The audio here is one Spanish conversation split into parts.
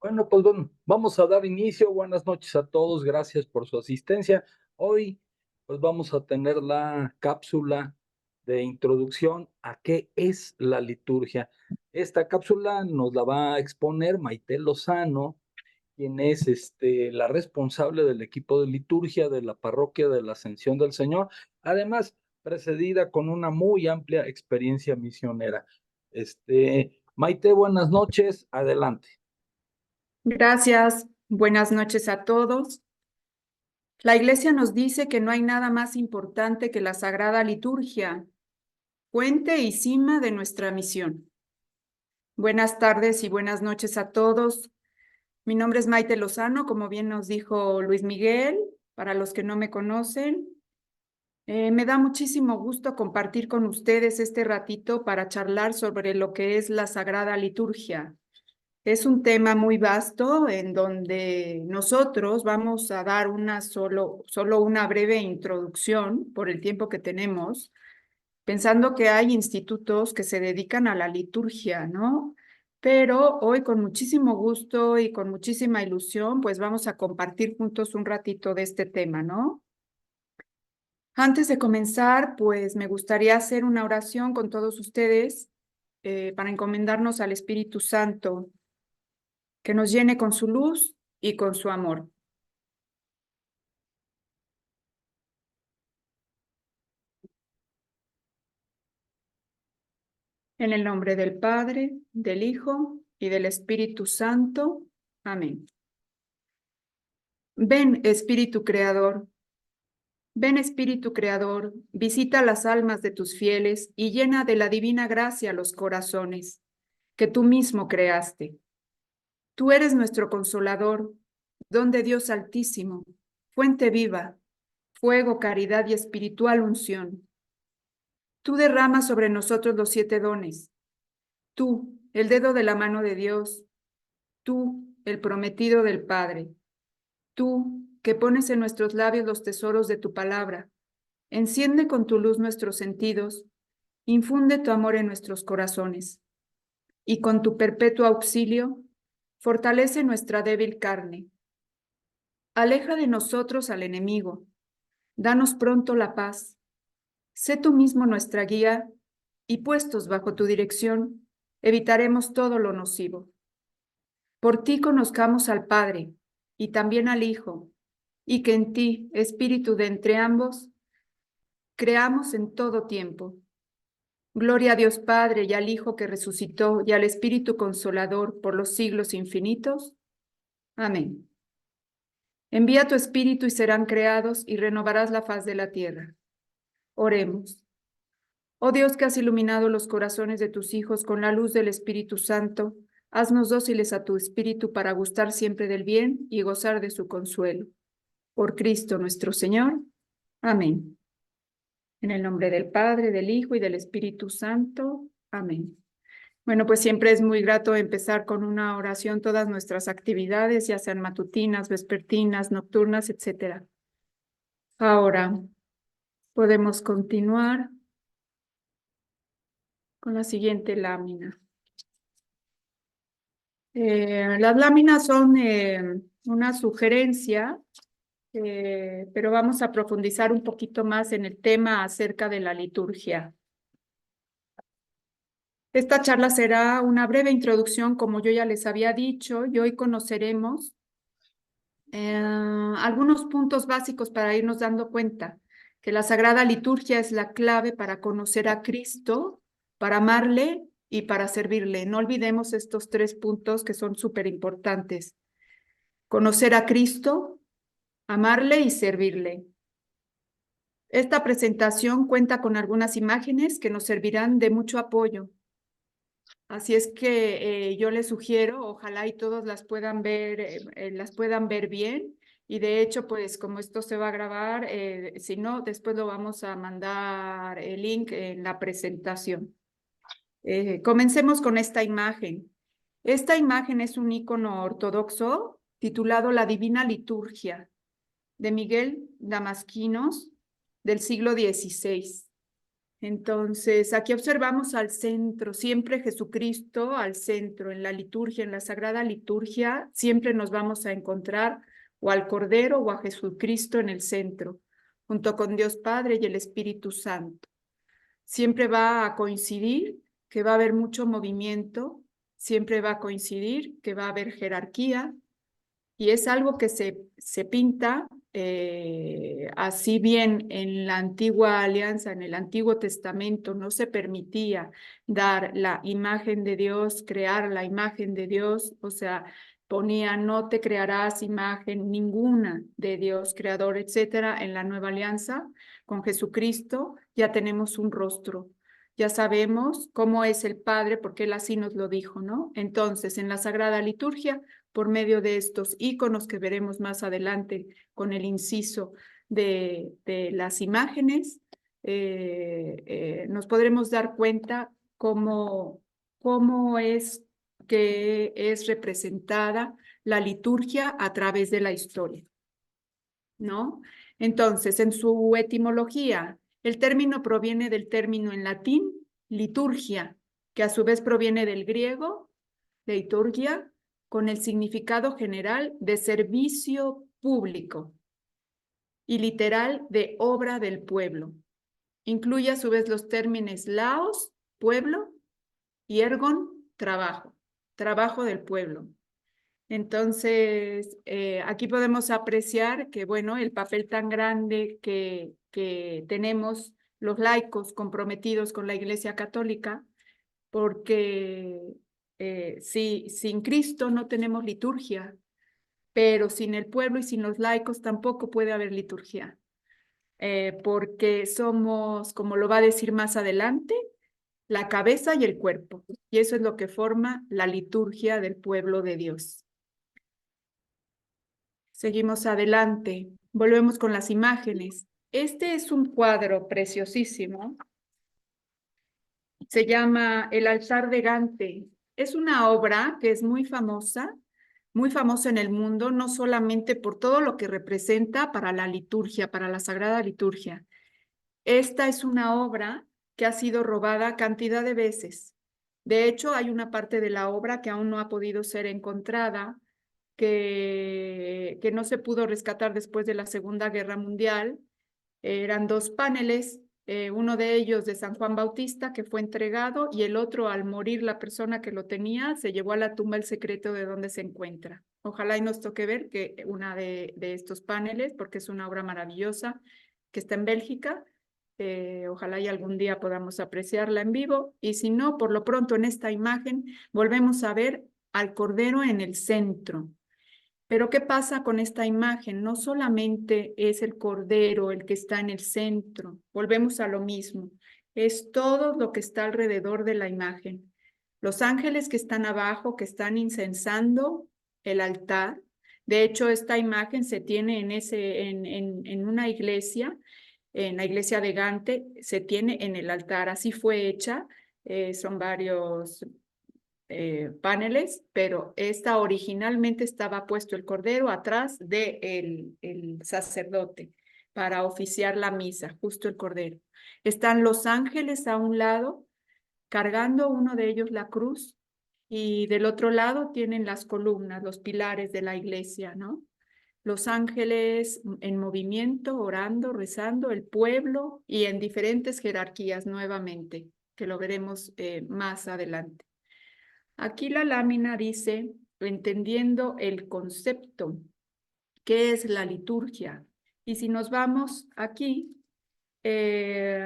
Bueno, vamos a dar inicio. Buenas noches a todos. Gracias por su asistencia. Hoy, pues vamos a tener la cápsula de introducción a qué es la liturgia. Esta cápsula nos la va a exponer Maite Lozano, quien es la responsable del equipo de liturgia de la parroquia de la Ascensión del Señor, además precedida con una muy amplia experiencia misionera. Maite, buenas noches. Adelante. Gracias, buenas noches a todos. La Iglesia nos dice que no hay nada más importante que la Sagrada Liturgia, fuente y cima de nuestra misión. Buenas tardes y buenas noches a todos. Mi nombre es Maite Lozano, como bien nos dijo Luis Miguel, para los que no me conocen. Me da muchísimo gusto compartir con ustedes este ratito para charlar sobre lo que es la Sagrada Liturgia. Es un tema muy vasto en donde nosotros vamos a dar solo una breve introducción por el tiempo que tenemos, pensando que hay institutos que se dedican a la liturgia, ¿no? Pero hoy con muchísimo gusto y con muchísima ilusión, pues vamos a compartir juntos un ratito de este tema, ¿no? Antes de comenzar, pues me gustaría hacer una oración con todos ustedes para encomendarnos al Espíritu Santo que nos llene con su luz y con su amor. En el nombre del Padre, del Hijo y del Espíritu Santo. Amén. Ven, Espíritu Creador. Ven, Espíritu Creador, visita las almas de tus fieles y llena de la divina gracia los corazones que tú mismo creaste. Tú eres nuestro consolador, don de Dios Altísimo, fuente viva, fuego, caridad y espiritual unción. Tú derramas sobre nosotros los 7 dones. Tú, el dedo de la mano de Dios. Tú, el prometido del Padre. Tú, que pones en nuestros labios los tesoros de tu palabra. Enciende con tu luz nuestros sentidos. Infunde tu amor en nuestros corazones. Y con tu perpetuo auxilio, fortalece nuestra débil carne. Aleja de nosotros al enemigo. Danos pronto la paz. Sé tú mismo nuestra guía, y puestos bajo tu dirección, evitaremos todo lo nocivo. Por ti conozcamos al Padre, y también al Hijo, y que en ti, Espíritu de entre ambos, creamos en todo tiempo. Gloria a Dios Padre, y al Hijo que resucitó, y al Espíritu Consolador por los siglos infinitos. Amén. Envía tu Espíritu y serán creados, y renovarás la faz de la tierra. Oremos. Oh Dios, que has iluminado los corazones de tus hijos con la luz del Espíritu Santo, haznos dóciles a tu Espíritu para gustar siempre del bien y gozar de su consuelo. Por Cristo nuestro Señor. Amén. En el nombre del Padre, del Hijo y del Espíritu Santo. Amén. Bueno, pues siempre es muy grato empezar con una oración todas nuestras actividades, ya sean matutinas, vespertinas, nocturnas, etcétera. Ahora podemos continuar con la siguiente lámina. Las láminas son una sugerencia, pero vamos a profundizar un poquito más en el tema acerca de la liturgia. Esta charla será una breve introducción, como yo ya les había dicho, y hoy conoceremos algunos puntos básicos para irnos dando cuenta que la Sagrada Liturgia es la clave para conocer a Cristo, para amarle y para servirle. No olvidemos estos 3 puntos que son súper importantes. Conocer a Cristo, amarle y servirle. Esta presentación cuenta con algunas imágenes que nos servirán de mucho apoyo. Así es que yo les sugiero, ojalá y todos las puedan ver bien. Y de hecho, pues como esto se va a grabar, si no, después lo vamos a mandar el link en la presentación. Comencemos con esta imagen. Esta imagen es un icono ortodoxo titulado La Divina Liturgia, de Miguel Damasquinos, del siglo XVI. Entonces, aquí observamos al centro, siempre Jesucristo al centro, en la liturgia, en la Sagrada Liturgia, siempre nos vamos a encontrar o al Cordero o a Jesucristo en el centro, junto con Dios Padre y el Espíritu Santo. Siempre va a coincidir que va a haber mucho movimiento, siempre va a coincidir que va a haber jerarquía, y es algo que se pinta así bien en la antigua alianza, en el Antiguo Testamento, no se permitía dar la imagen de Dios, crear la imagen de Dios, o sea, ponía no te crearás imagen ninguna de Dios, creador, etcétera. En la nueva alianza con Jesucristo ya tenemos un rostro. Ya sabemos cómo es el Padre, porque Él así nos lo dijo, ¿no? Entonces, en la Sagrada Liturgia, por medio de estos íconos que veremos más adelante con el inciso de las imágenes, nos podremos dar cuenta cómo es que es representada la liturgia a través de la historia, ¿no? Entonces, en su etimología, el término proviene del término en latín liturgia, que a su vez proviene del griego liturgia, con el significado general de servicio público y literal de obra del pueblo. Incluye a su vez los términos laos, pueblo, y ergon, trabajo, trabajo del pueblo. Entonces, aquí podemos apreciar que, bueno, el papel tan grande que tenemos los laicos comprometidos con la Iglesia Católica, porque sin Cristo no tenemos liturgia, pero sin el pueblo y sin los laicos tampoco puede haber liturgia, porque somos, como lo va a decir más adelante, la cabeza y el cuerpo, y eso es lo que forma la liturgia del pueblo de Dios. Seguimos adelante, volvemos con las imágenes. Este es un cuadro preciosísimo, se llama El altar de Gante. Es una obra que es muy famosa en el mundo, no solamente por todo lo que representa para la liturgia, para la Sagrada Liturgia. Esta es una obra que ha sido robada cantidad de veces. De hecho, hay una parte de la obra que aún no ha podido ser encontrada, que no se pudo rescatar después de la Segunda Guerra Mundial. Eran dos paneles, uno de ellos de San Juan Bautista, que fue entregado, y el otro, al morir la persona que lo tenía, se llevó a la tumba el secreto de dónde se encuentra. Ojalá y nos toque ver que una de estos paneles, porque es una obra maravillosa, que está en Bélgica, ojalá y algún día podamos apreciarla en vivo, y si no, por lo pronto en esta imagen volvemos a ver al Cordero en el centro. Pero ¿qué pasa con esta imagen? No solamente es el Cordero el que está en el centro, volvemos a lo mismo, es todo lo que está alrededor de la imagen. Los ángeles que están abajo, que están incensando el altar. De hecho, esta imagen se tiene en una iglesia, en la iglesia de Gante, se tiene en el altar, así fue hecha, son varios paneles, pero esta originalmente estaba puesto el cordero atrás de el sacerdote para oficiar la misa, justo el cordero. Están los ángeles a un lado, cargando uno de ellos la cruz, y del otro lado tienen las columnas, los pilares de la iglesia, ¿no? Los ángeles en movimiento, orando, rezando, el pueblo y en diferentes jerarquías nuevamente, que lo veremos más adelante. Aquí la lámina dice, entendiendo el concepto, ¿qué es la liturgia? Y si nos vamos aquí,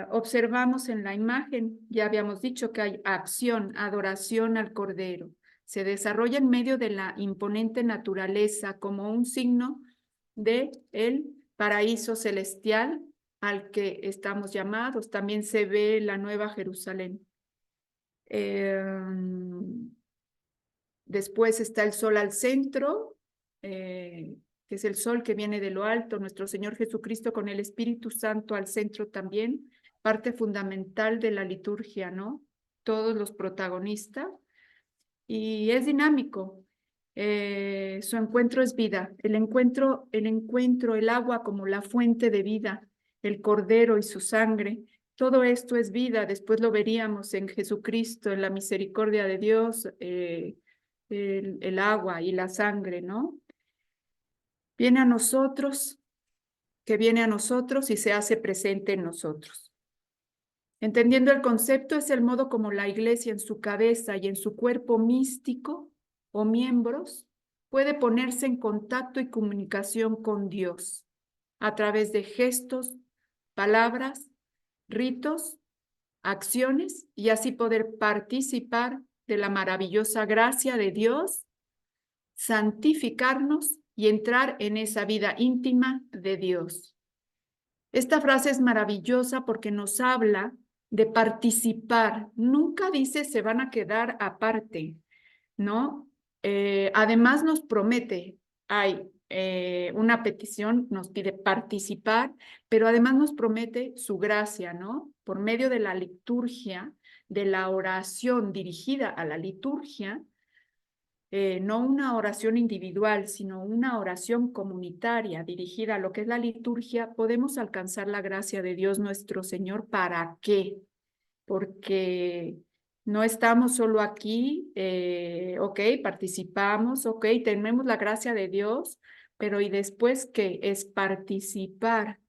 observamos en la imagen, ya habíamos dicho que hay acción, adoración al Cordero. Se desarrolla en medio de la imponente naturaleza como un signo de el paraíso celestial al que estamos llamados. También se ve la Nueva Jerusalén. Después está el sol al centro, que es el sol que viene de lo alto, nuestro Señor Jesucristo con el Espíritu Santo al centro también, parte fundamental de la liturgia, ¿no? Todos los protagonistas. Y es dinámico. Su encuentro es vida. El encuentro, el agua como la fuente de vida, el Cordero y su sangre, Todo esto es vida, después lo veríamos en Jesucristo, en la misericordia de Dios, el agua y la sangre, ¿no? Viene a nosotros, que viene a nosotros y se hace presente en nosotros. Entendiendo el concepto, es el modo como la Iglesia en su cabeza y en su cuerpo místico o miembros puede ponerse en contacto y comunicación con Dios a través de gestos, palabras, ritos, acciones y así poder participar de la maravillosa gracia de Dios, santificarnos y entrar en esa vida íntima de Dios. Esta frase es maravillosa porque nos habla de participar. Nunca dice se van a quedar aparte, ¿no? Además nos promete, hay una petición, nos pide participar, pero además nos promete su gracia, ¿no? Por medio de la liturgia, de la oración dirigida a la liturgia, no una oración individual, sino una oración comunitaria dirigida a lo que es la liturgia, podemos alcanzar la gracia de Dios nuestro Señor. ¿Para qué? Porque no estamos solo aquí, ok, participamos, ok, tenemos la gracia de Dios, pero ¿y después qué? Es participar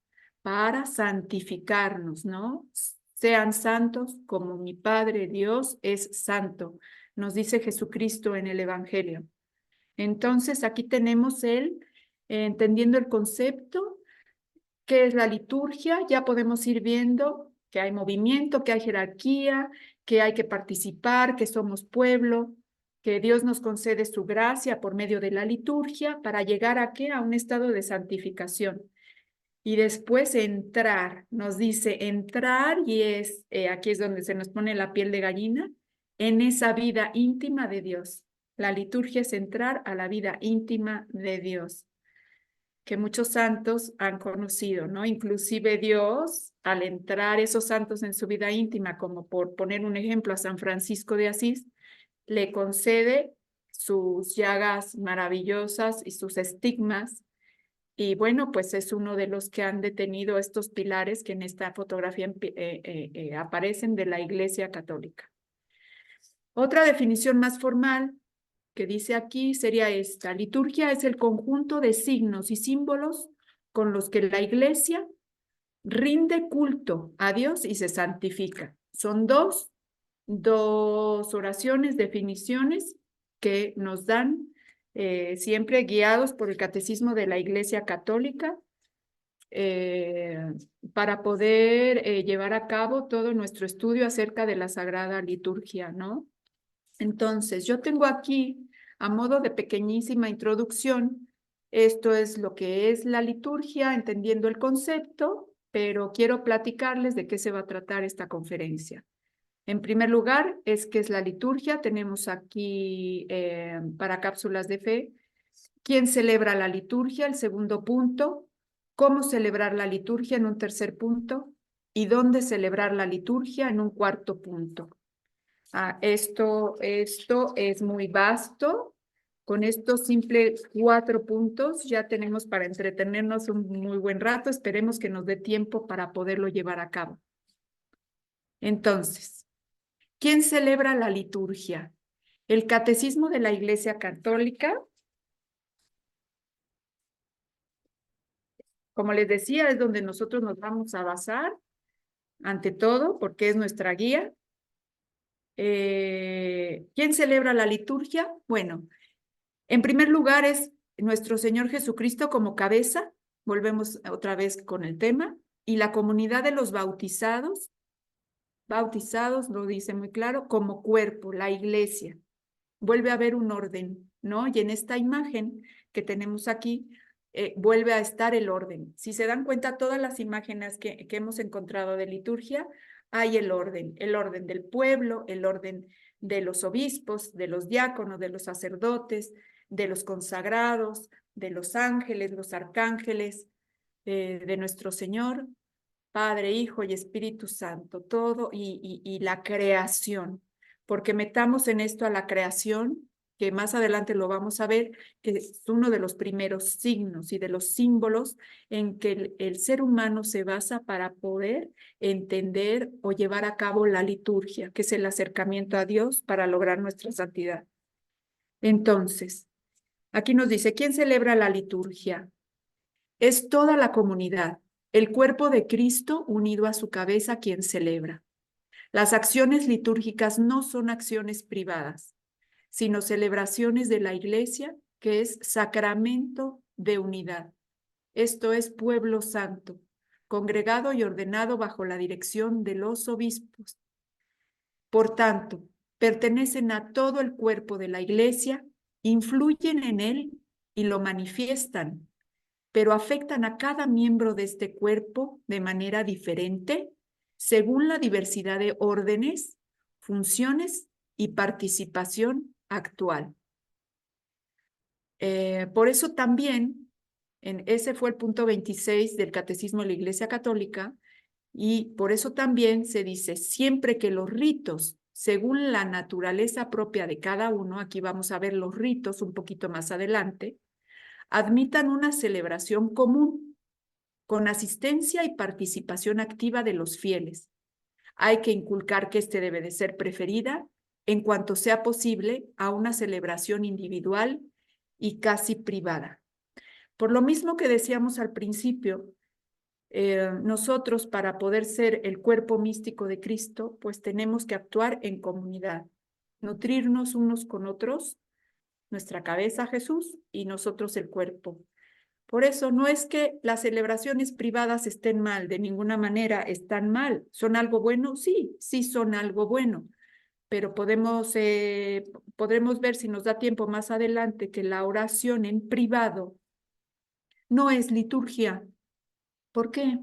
para santificarnos, ¿no? Sean santos como mi Padre Dios es santo, nos dice Jesucristo en el Evangelio. Entonces aquí tenemos entendiendo el concepto, qué es la liturgia, ya podemos ir viendo que hay movimiento, que hay jerarquía, que hay que participar, que somos pueblo, que Dios nos concede su gracia por medio de la liturgia para llegar a qué? A un estado de santificación. Y después entrar, nos dice entrar y aquí es donde se nos pone la piel de gallina, en esa vida íntima de Dios. La liturgia es entrar a la vida íntima de Dios, que muchos santos han conocido, ¿no? Inclusive Dios, al entrar esos santos en su vida íntima, como por poner un ejemplo a San Francisco de Asís, le concede sus llagas maravillosas y sus estigmas. Y bueno, pues es uno de los que han detenido estos pilares que en esta fotografía aparecen de la Iglesia Católica. Otra definición más formal que dice aquí sería esta: liturgia es el conjunto de signos y símbolos con los que la Iglesia rinde culto a Dios y se santifica. Son dos oraciones, definiciones que nos dan siempre guiados por el Catecismo de la Iglesia Católica para poder llevar a cabo todo nuestro estudio acerca de la Sagrada Liturgia, ¿no? Entonces, yo tengo aquí, a modo de pequeñísima introducción, esto es lo que es la liturgia, entendiendo el concepto, pero quiero platicarles de qué se va a tratar esta conferencia. En primer lugar, qué es la liturgia. Tenemos aquí para cápsulas de fe, ¿quién celebra la liturgia? El segundo punto, ¿cómo celebrar la liturgia? En un tercer punto, ¿y dónde celebrar la liturgia? En un cuarto punto. Esto es muy vasto. Con estos simples 4 puntos ya tenemos para entretenernos un muy buen rato. Esperemos que nos dé tiempo para poderlo llevar a cabo. Entonces, ¿quién celebra la liturgia? El Catecismo de la Iglesia Católica, como les decía, es donde nosotros nos vamos a basar ante todo, porque es nuestra guía. ¿Quién celebra la liturgia? Bueno, en primer lugar es nuestro Señor Jesucristo como cabeza, volvemos otra vez con el tema, y la comunidad de los bautizados, lo dice muy claro, como cuerpo, la iglesia. Vuelve a haber un orden, ¿no? Y en esta imagen que tenemos aquí, vuelve a estar el orden. Si se dan cuenta, todas las imágenes que hemos encontrado de liturgia, hay el orden del pueblo, el orden de los obispos, de los diáconos, de los sacerdotes, de los consagrados, de los ángeles, los arcángeles, de nuestro Señor, Padre, Hijo y Espíritu Santo, todo y la creación, porque metamos en esto a la creación, que más adelante lo vamos a ver, que es uno de los primeros signos y de los símbolos en que el ser humano se basa para poder entender o llevar a cabo la liturgia, que es el acercamiento a Dios para lograr nuestra santidad. Entonces, aquí nos dice, ¿quién celebra la liturgia? Es toda la comunidad, el cuerpo de Cristo unido a su cabeza quien celebra. Las acciones litúrgicas no son acciones privadas, sino celebraciones de la Iglesia, que es sacramento de unidad. Esto es pueblo santo, congregado y ordenado bajo la dirección de los obispos. Por tanto, pertenecen a todo el cuerpo de la Iglesia, influyen en él y lo manifiestan, pero afectan a cada miembro de este cuerpo de manera diferente según la diversidad de órdenes, funciones y participación actual. Por eso también, ese fue el punto 26 del Catecismo de la Iglesia Católica, y por eso también se dice, siempre que los ritos, según la naturaleza propia de cada uno, aquí vamos a ver los ritos un poquito más adelante, admitan una celebración común, con asistencia y participación activa de los fieles. Hay que inculcar que este debe de ser preferida, en cuanto sea posible, a una celebración individual y casi privada. Por lo mismo que decíamos al principio, nosotros para poder ser el cuerpo místico de Cristo, pues tenemos que actuar en comunidad, nutrirnos unos con otros, nuestra cabeza Jesús y nosotros el cuerpo. Por eso no es que las celebraciones privadas estén mal, de ninguna manera están mal. ¿Son algo bueno? Sí, sí son algo bueno, pero podremos ver si nos da tiempo más adelante que la oración en privado no es liturgia. ¿Por qué?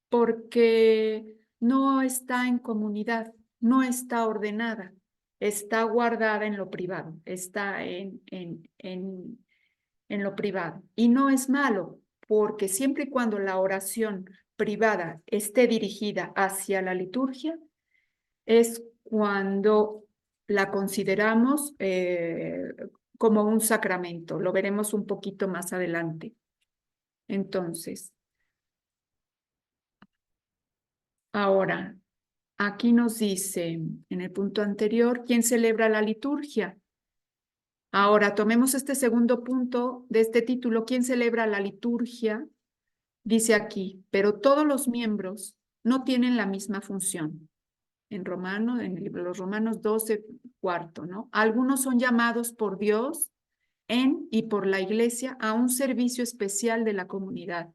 Porque no está en comunidad, no está ordenada, está guardada en lo privado, está en lo privado. Y no es malo, porque siempre y cuando la oración privada esté dirigida hacia la liturgia, es cuando la consideramos como un sacramento. Lo veremos un poquito más adelante. Entonces, ahora, aquí nos dice en el punto anterior, ¿quién celebra la liturgia? Ahora, tomemos este segundo punto de este título, ¿quién celebra la liturgia? Dice aquí, pero todos los miembros no tienen la misma función. En el libro de los Romanos 12, cuarto, ¿no? Algunos son llamados por Dios y por la Iglesia a un servicio especial de la comunidad.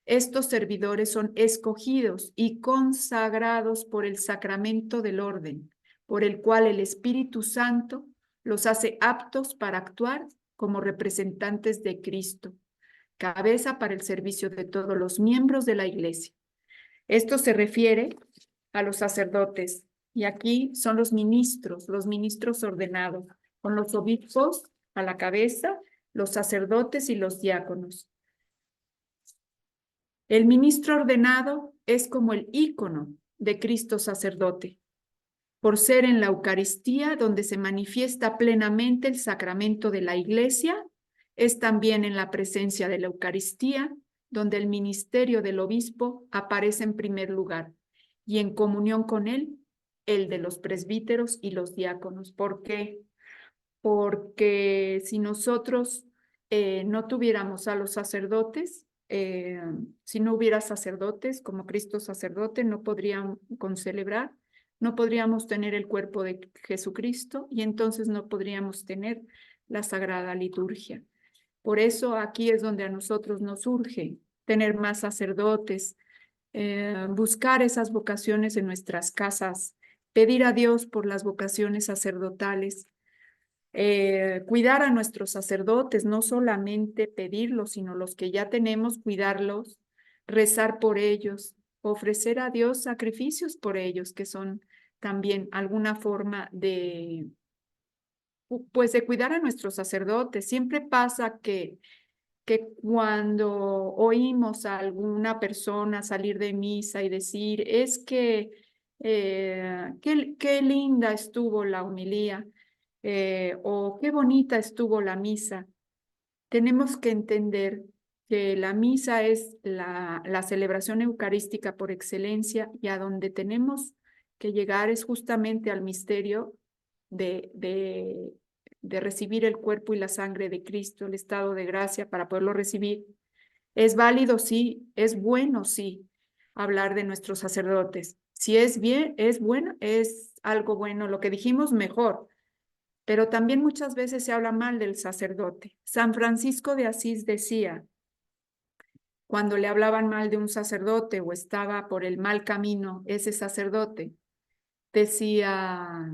Estos servidores son escogidos y consagrados por el sacramento del orden, por el cual el Espíritu Santo los hace aptos para actuar como representantes de Cristo, cabeza para el servicio de todos los miembros de la Iglesia. Esto se refiere a los sacerdotes, y aquí son los ministros ordenados, con los obispos a la cabeza, los sacerdotes y los diáconos. El ministro ordenado es como el ícono de Cristo sacerdote, por ser en la Eucaristía donde se manifiesta plenamente el sacramento de la Iglesia, es también en la presencia de la Eucaristía donde el ministerio del obispo aparece en primer lugar, y en comunión con él, el de los presbíteros y los diáconos. ¿Por qué? Porque si nosotros no tuviéramos a los sacerdotes, si no hubiera sacerdotes como Cristo sacerdote, no podríamos concelebrar, no podríamos tener el cuerpo de Jesucristo y entonces no podríamos tener la Sagrada Liturgia. Por eso aquí es donde a nosotros nos urge tener más sacerdotes, buscar esas vocaciones en nuestras casas, pedir a Dios por las vocaciones sacerdotales, cuidar a nuestros sacerdotes, no solamente pedirlos, sino los que ya tenemos, cuidarlos, rezar por ellos, ofrecer a Dios sacrificios por ellos, que son también alguna forma de cuidar a nuestros sacerdotes. Siempre pasa que cuando oímos a alguna persona salir de misa y decir, es que qué linda estuvo la homilía, o qué bonita estuvo la misa. Tenemos que entender que la misa es la celebración eucarística por excelencia, y a donde tenemos que llegar es justamente al misterio de recibir el cuerpo y la sangre de Cristo, el estado de gracia para poderlo recibir. Es válido, sí, es bueno, sí, hablar de nuestros sacerdotes. Si es bien, es bueno, es algo bueno, lo que dijimos, mejor. Pero también muchas veces se habla mal del sacerdote. San Francisco de Asís decía, cuando le hablaban mal de un sacerdote o estaba por el mal camino ese sacerdote, decía,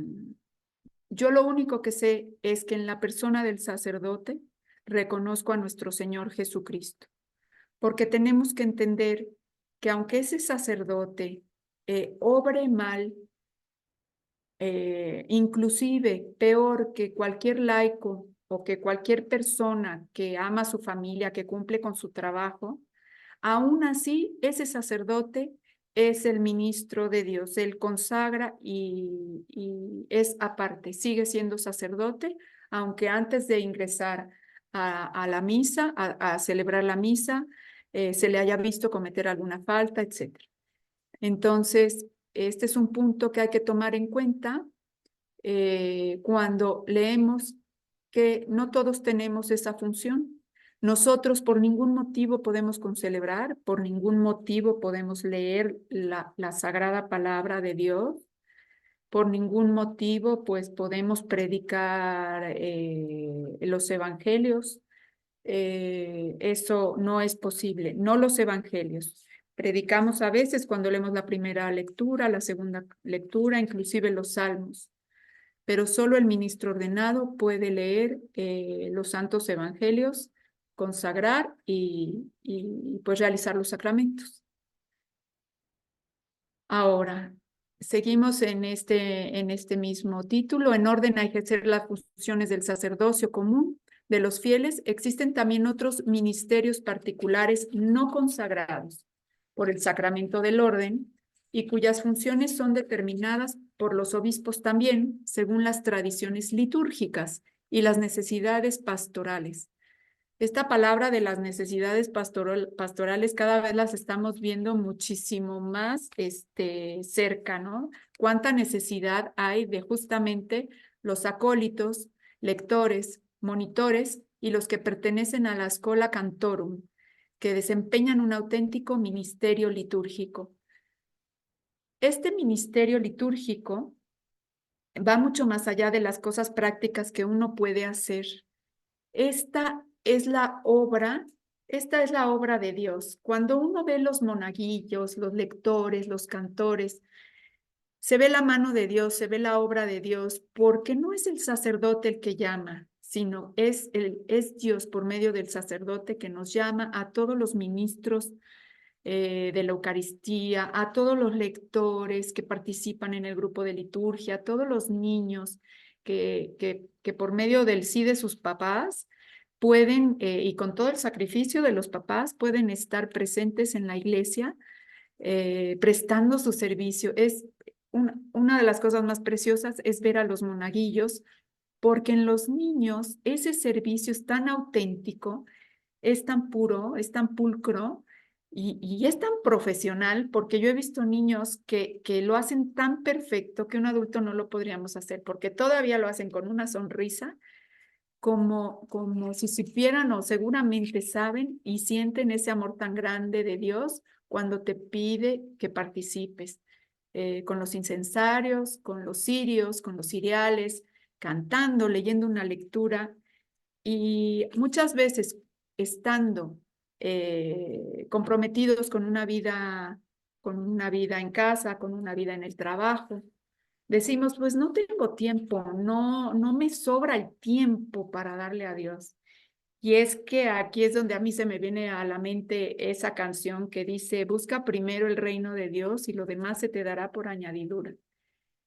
yo lo único que sé es que en la persona del sacerdote reconozco a nuestro Señor Jesucristo, porque tenemos que entender que aunque ese sacerdote obre mal, inclusive peor que cualquier laico o que cualquier persona que ama a su familia, que cumple con su trabajo, aún así ese sacerdote es el ministro de Dios, él consagra y es aparte, sigue siendo sacerdote, aunque antes de ingresar a la misa, a celebrar la misa, se le haya visto cometer alguna falta, etc. Entonces, este es un punto que hay que tomar en cuenta cuando leemos que no todos tenemos esa función. Nosotros por ningún motivo podemos concelebrar, por ningún motivo podemos leer la sagrada palabra de Dios, por ningún motivo pues podemos predicar los evangelios. Eso no es posible, no los evangelios. Predicamos a veces cuando leemos la primera lectura, la segunda lectura, inclusive los salmos, pero solo el ministro ordenado puede leer los santos evangelios, consagrar y pues realizar los sacramentos. Ahora, seguimos en este mismo título. En orden a ejercer las funciones del sacerdocio común de los fieles, existen también otros ministerios particulares no consagrados por el sacramento del orden y cuyas funciones son determinadas por los obispos también, según las tradiciones litúrgicas y las necesidades pastorales. Esta palabra de las necesidades pastorales cada vez las estamos viendo muchísimo más cerca, ¿no? Cuánta necesidad hay de justamente los acólitos, lectores, monitores y los que pertenecen a la Schola Cantorum, que desempeñan un auténtico ministerio litúrgico. Este ministerio litúrgico va mucho más allá de las cosas prácticas que uno puede hacer. Esta es la obra de Dios. Cuando uno ve los monaguillos, los lectores, los cantores, se ve la mano de Dios, se ve la obra de Dios, porque no es el sacerdote el que llama, sino es Dios por medio del sacerdote que nos llama a todos los ministros de la Eucaristía, a todos los lectores que participan en el grupo de liturgia, a todos los niños que por medio del sí de sus papás pueden, y con todo el sacrificio de los papás, pueden estar presentes en la iglesia, prestando su servicio. Es una de las cosas más preciosas es ver a los monaguillos, porque en los niños ese servicio es tan auténtico, es tan puro, es tan pulcro y es tan profesional, porque yo he visto niños que lo hacen tan perfecto que un adulto no lo podríamos hacer, porque todavía lo hacen con una sonrisa, como si supieran o seguramente saben y sienten ese amor tan grande de Dios cuando te pide que participes con los incensarios, con los cirios, con los ciriales, cantando, leyendo una lectura. Y muchas veces estando comprometidos con una vida en casa, con una vida en el trabajo, decimos, pues no tengo tiempo, no me sobra el tiempo para darle a Dios. Y es que aquí es donde a mí se me viene a la mente esa canción que dice, busca primero el reino de Dios y lo demás se te dará por añadidura.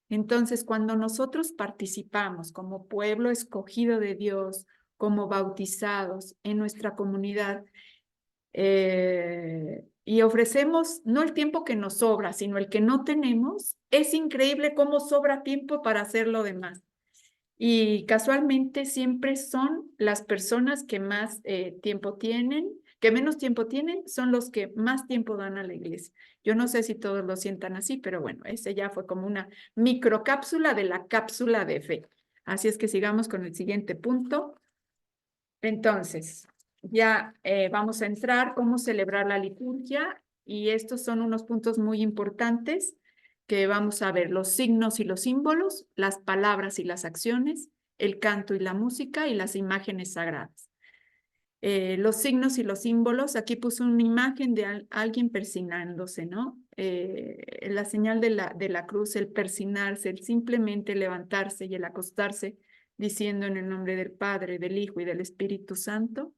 Entonces, cuando nosotros participamos como pueblo escogido de Dios, como bautizados en nuestra comunidad, y ofrecemos no el tiempo que nos sobra, sino el que no tenemos, es increíble cómo sobra tiempo para hacer lo demás. Y casualmente siempre son las personas que más tiempo tienen, que menos tiempo tienen, son los que más tiempo dan a la iglesia. Yo no sé si todos lo sientan así, pero bueno, ese ya fue como una microcápsula de la cápsula de fe. Así es que sigamos con el siguiente punto. Entonces, ya vamos a entrar cómo celebrar la liturgia y estos son unos puntos muy importantes que vamos a ver: los signos y los símbolos, las palabras y las acciones, el canto y la música y las imágenes sagradas. Los signos y los símbolos, aquí puse una imagen de alguien persignándose, ¿no? La señal de la cruz, el persignarse, el simplemente levantarse y el acostarse diciendo en el nombre del Padre, del Hijo y del Espíritu Santo,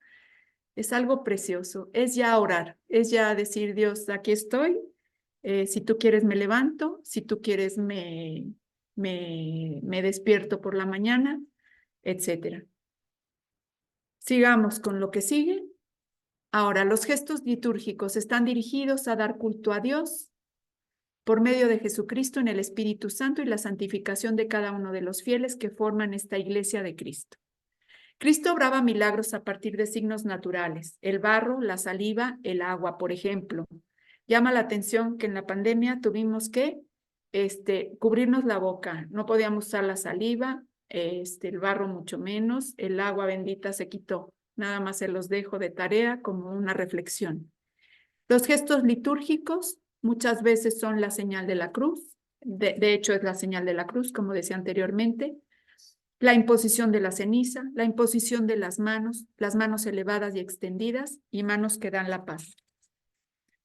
es algo precioso. Es ya orar, es ya decir: Dios, aquí estoy. Si tú quieres me levanto, si tú quieres me despierto por la mañana, etcétera. Sigamos con lo que sigue. Ahora, los gestos litúrgicos están dirigidos a dar culto a Dios por medio de Jesucristo en el Espíritu Santo y la santificación de cada uno de los fieles que forman esta iglesia de Cristo. Cristo obraba milagros a partir de signos naturales: el barro, la saliva, el agua, por ejemplo. Llama la atención que en la pandemia tuvimos que cubrirnos la boca. No podíamos usar la saliva, el barro mucho menos, el agua bendita se quitó. Nada más se los dejo de tarea como una reflexión. Los gestos litúrgicos muchas veces son la señal de la cruz. De hecho, es la señal de la cruz, como decía anteriormente. La imposición de la ceniza, la imposición de las manos elevadas y extendidas y manos que dan la paz.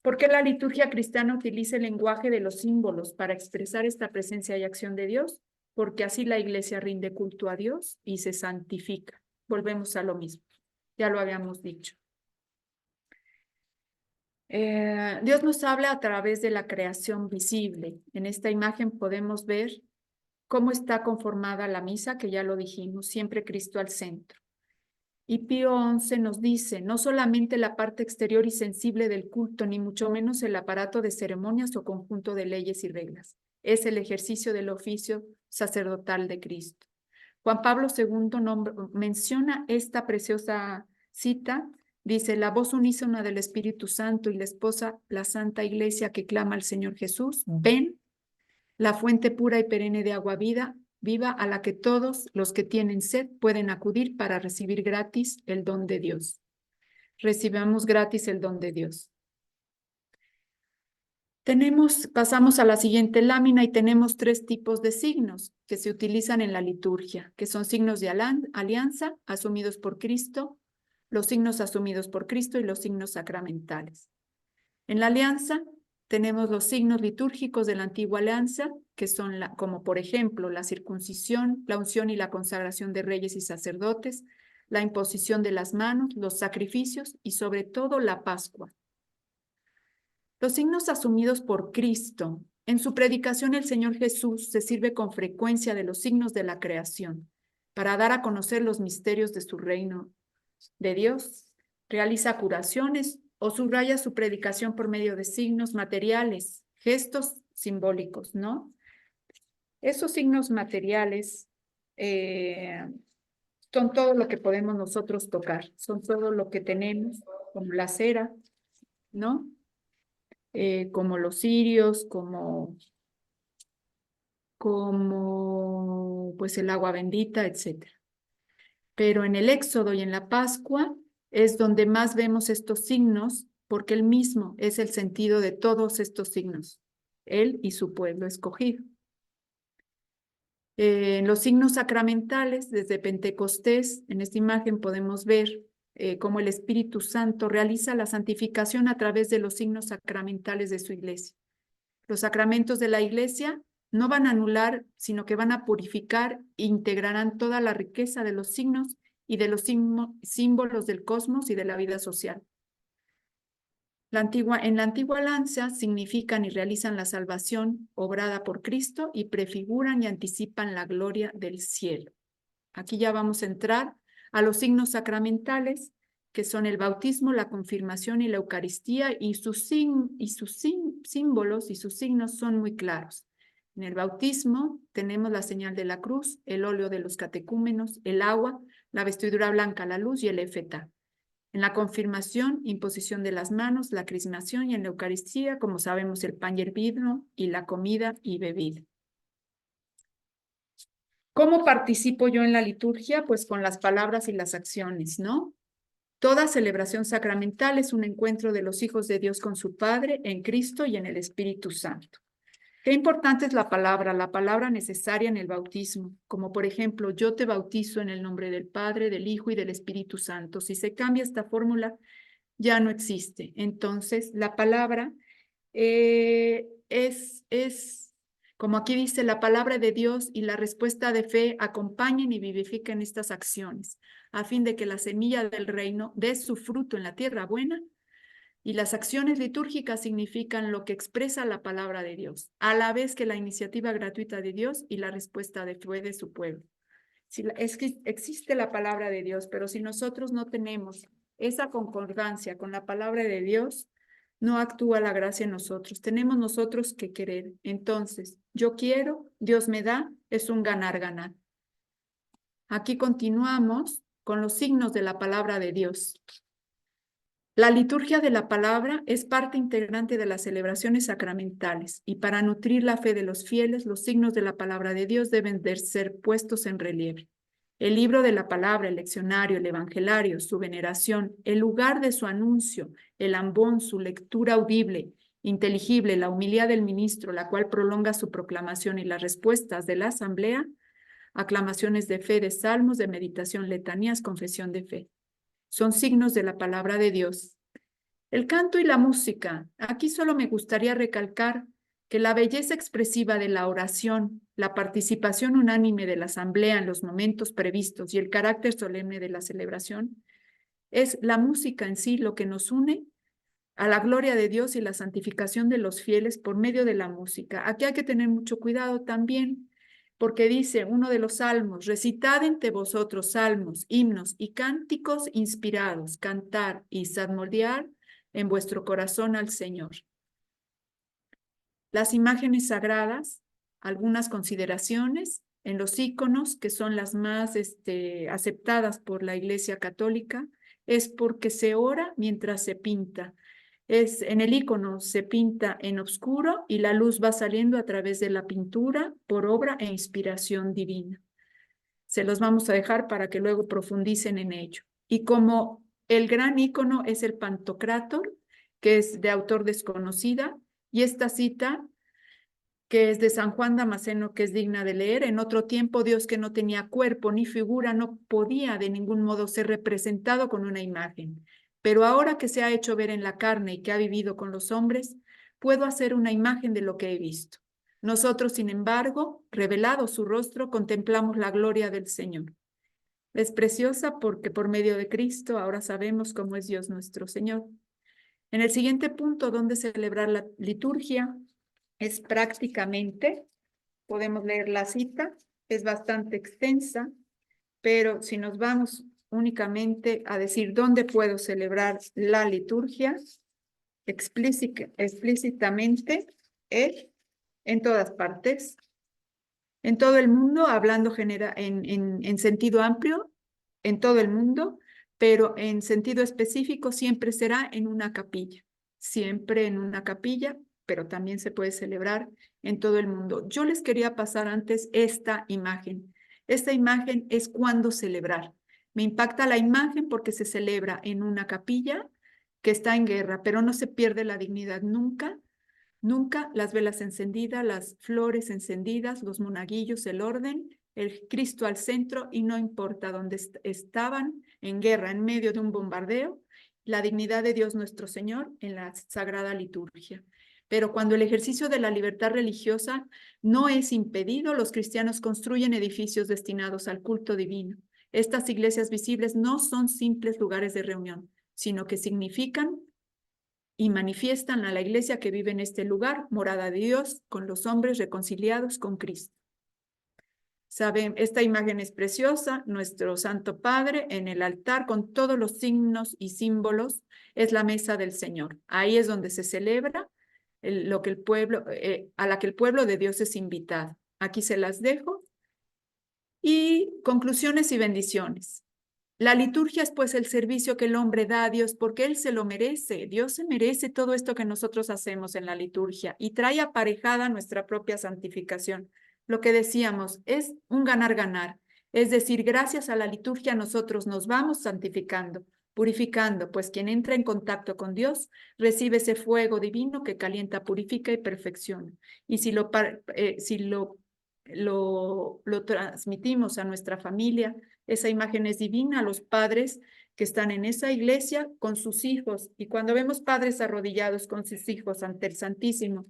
¿Por qué la liturgia cristiana utiliza el lenguaje de los símbolos para expresar esta presencia y acción de Dios? Porque así la iglesia rinde culto a Dios y se santifica. Volvemos a lo mismo, ya lo habíamos dicho. Dios nos habla a través de la creación visible. En esta imagen podemos ver cómo está conformada la misa, que ya lo dijimos, siempre Cristo al centro. Y Pío XI nos dice: no solamente la parte exterior y sensible del culto, ni mucho menos el aparato de ceremonias o conjunto de leyes y reglas. Es el ejercicio del oficio sacerdotal de Cristo. Juan Pablo II menciona esta preciosa cita. Dice: la voz unísona del Espíritu Santo y la esposa, la Santa Iglesia que clama al Señor Jesús, ven, la fuente pura y perenne de agua viva a la que todos los que tienen sed pueden acudir para recibir gratis el don de Dios. Recibamos gratis el don de Dios. Pasamos a la siguiente lámina y tenemos 3 tipos de signos que se utilizan en la liturgia, que son signos de alianza asumidos por Cristo, los signos asumidos por Cristo y los signos sacramentales. En la alianza tenemos los signos litúrgicos de la antigua alianza, que son como por ejemplo la circuncisión, la unción y la consagración de reyes y sacerdotes, la imposición de las manos, los sacrificios y sobre todo la Pascua. Los signos asumidos por Cristo. En su predicación el Señor Jesús se sirve con frecuencia de los signos de la creación para dar a conocer los misterios de su reino de Dios. Realiza curaciones o subraya su predicación por medio de signos materiales, gestos simbólicos, ¿no? Esos signos materiales son todo lo que podemos nosotros tocar, son todo lo que tenemos, como la cera, ¿no? Como los cirios, como pues el agua bendita, etc. Pero en el Éxodo y en la Pascua es donde más vemos estos signos, porque él mismo es el sentido de todos estos signos, él y su pueblo escogido. En los signos sacramentales, desde Pentecostés, en esta imagen podemos ver cómo el Espíritu Santo realiza la santificación a través de los signos sacramentales de su iglesia. Los sacramentos de la iglesia no van a anular, sino que van a purificar e integrarán toda la riqueza de los signos y de los símbolos del cosmos y de la vida social. En la antigua alianza significan y realizan la salvación obrada por Cristo y prefiguran y anticipan la gloria del cielo. Aquí ya vamos a entrar a los signos sacramentales, que son el bautismo, la confirmación y la Eucaristía, y sus símbolos y sus signos son muy claros. En el bautismo tenemos la señal de la cruz, el óleo de los catecúmenos, el agua, la vestidura blanca, la luz y el éfeta. En la confirmación, imposición de las manos, la crismación y en la Eucaristía, como sabemos, el pan y el vino y la comida y bebida. ¿Cómo participo yo en la liturgia? Pues con las palabras y las acciones, ¿no? Toda celebración sacramental es un encuentro de los hijos de Dios con su Padre en Cristo y en el Espíritu Santo. Qué importante es la palabra necesaria en el bautismo, como por ejemplo, yo te bautizo en el nombre del Padre, del Hijo y del Espíritu Santo. Si se cambia esta fórmula, ya no existe. Entonces, la palabra como aquí dice, la palabra de Dios y la respuesta de fe acompañen y vivifiquen estas acciones, a fin de que la semilla del reino dé su fruto en la tierra buena. Y las acciones litúrgicas significan lo que expresa la palabra de Dios, a la vez que la iniciativa gratuita de Dios y la respuesta de fe de su pueblo. Es que existe la palabra de Dios, pero si nosotros no tenemos esa concordancia con la palabra de Dios, no actúa la gracia en nosotros. Tenemos nosotros que querer. Entonces, yo quiero, Dios me da, es un ganar-ganar. Aquí continuamos con los signos de la palabra de Dios. La liturgia de la palabra es parte integrante de las celebraciones sacramentales y para nutrir la fe de los fieles, los signos de la palabra de Dios deben de ser puestos en relieve. El libro de la palabra, el leccionario, el evangelario, su veneración, el lugar de su anuncio, el ambón, su lectura audible, inteligible, la humildad del ministro, la cual prolonga su proclamación y las respuestas de la asamblea, aclamaciones de fe, de salmos, de meditación, letanías, confesión de fe. Son signos de la palabra de Dios. El canto y la música. Aquí solo me gustaría recalcar que la belleza expresiva de la oración, la participación unánime de la asamblea en los momentos previstos y el carácter solemne de la celebración, es la música en sí lo que nos une a la gloria de Dios y la santificación de los fieles por medio de la música. Aquí hay que tener mucho cuidado también, porque dice uno de los salmos, recitad entre vosotros salmos, himnos y cánticos inspirados, cantar y salmodiar en vuestro corazón al Señor. Las imágenes sagradas, algunas consideraciones en los íconos, que son las más aceptadas por la Iglesia Católica, es porque se ora mientras se pinta. En el ícono se pinta en oscuro y la luz va saliendo a través de la pintura por obra e inspiración divina. Se los vamos a dejar para que luego profundicen en ello. Y como el gran ícono es el Pantocrátor, que es de autor desconocida, y esta cita, que es de San Juan Damasceno, que es digna de leer, en otro tiempo Dios que no tenía cuerpo ni figura no podía de ningún modo ser representado con una imagen. Pero ahora que se ha hecho ver en la carne y que ha vivido con los hombres, puedo hacer una imagen de lo que he visto. Nosotros, sin embargo, revelado su rostro, contemplamos la gloria del Señor. Es preciosa porque por medio de Cristo ahora sabemos cómo es Dios nuestro Señor. En el siguiente punto, donde celebrar la liturgia, es prácticamente, podemos leer la cita, es bastante extensa, pero si nos vamos únicamente a decir dónde puedo celebrar la liturgia, explícitamente es en todas partes, en todo el mundo, hablando en sentido amplio, en todo el mundo, pero en sentido específico siempre será en una capilla, siempre en una capilla, pero también se puede celebrar en todo el mundo. Yo les quería pasar antes esta imagen. Esta imagen es cuándo celebrar. Me impacta la imagen porque se celebra en una capilla que está en guerra, pero no se pierde la dignidad nunca. Nunca las velas encendidas, las flores encendidas, los monaguillos, el orden, el Cristo al centro y no importa dónde estaban en guerra, en medio de un bombardeo, la dignidad de Dios nuestro Señor en la Sagrada Liturgia. Pero cuando el ejercicio de la libertad religiosa no es impedido, los cristianos construyen edificios destinados al culto divino. Estas iglesias visibles no son simples lugares de reunión, sino que significan y manifiestan a la iglesia que vive en este lugar, morada de Dios, con los hombres reconciliados con Cristo. Saben, esta imagen es preciosa, nuestro Santo Padre en el altar con todos los signos y símbolos es la mesa del Señor. Ahí es donde se celebra lo que el pueblo, a la que el pueblo de Dios es invitado. Aquí se las dejo. Y conclusiones y bendiciones. La liturgia es pues el servicio que el hombre da a Dios porque Él se lo merece. Dios se merece todo esto que nosotros hacemos en la liturgia y trae aparejada nuestra propia santificación. Lo que decíamos es un ganar-ganar. Es decir, gracias a la liturgia nosotros nos vamos santificando, purificando, pues quien entra en contacto con Dios recibe ese fuego divino que calienta, purifica y perfecciona. Y si lo transmitimos a nuestra familia, esa imagen es divina, a los padres que están en esa iglesia con sus hijos. Y cuando vemos padres arrodillados con sus hijos ante el Santísimo,